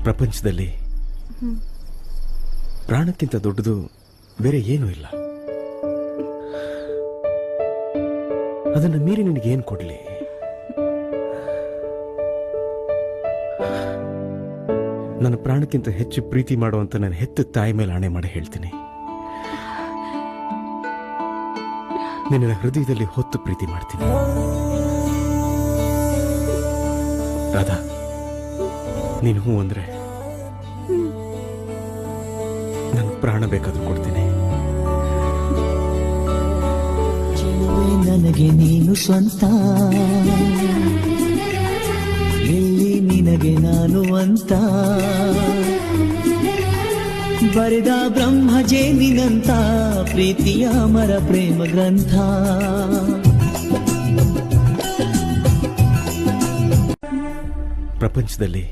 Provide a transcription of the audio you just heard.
ಪ್ರಪಂಚದಲ್ಲಿ ಪ್ರಾಣಕ್ಕಿಂತ ದೊಡ್ಡದು ಬೇರೆ ಏನೂ ಇಲ್ಲ. ಅದನ್ನು ಮೀರಿ ನಿನಗೇನು ಕೊಡ್ಲಿ? ನನ್ನ ಪ್ರಾಣಕ್ಕಿಂತ ಹೆಚ್ಚು ಪ್ರೀತಿ ಮಾಡುವಂತ ನನ್ನ ಹೆತ್ತ ತಾಯಿ ಮೇಲೆ ಆಣೆ ಮಾಡಿ ಹೇಳ್ತೀನಿ, ನಿನ್ನ ಹೃದಯದಲ್ಲಿ ಹೊತ್ತು ಪ್ರೀತಿ ಮಾಡ್ತೀನಿ. ರಾಧಾ, ನೀನು ಹೂ ಅಂದ್ರೆ ನನ್ನ ಪ್ರಾಣ ಬೇಕಾದ್ರೂ ಕೊಡ್ತೀನಿ. ನನಗೆ ನೀನು ಸ್ವಂತ, ಎಲ್ಲಿ ನಿನಗೆ ನಾನು ಅಂತ ಬರೆದ ಬ್ರಹ್ಮಜೇನಿನಂತ ಪ್ರೀತಿಯ ಅಮರ ಪ್ರೇಮ ಗ್ರಂಥ. ಪ್ರಪಂಚದಲ್ಲಿ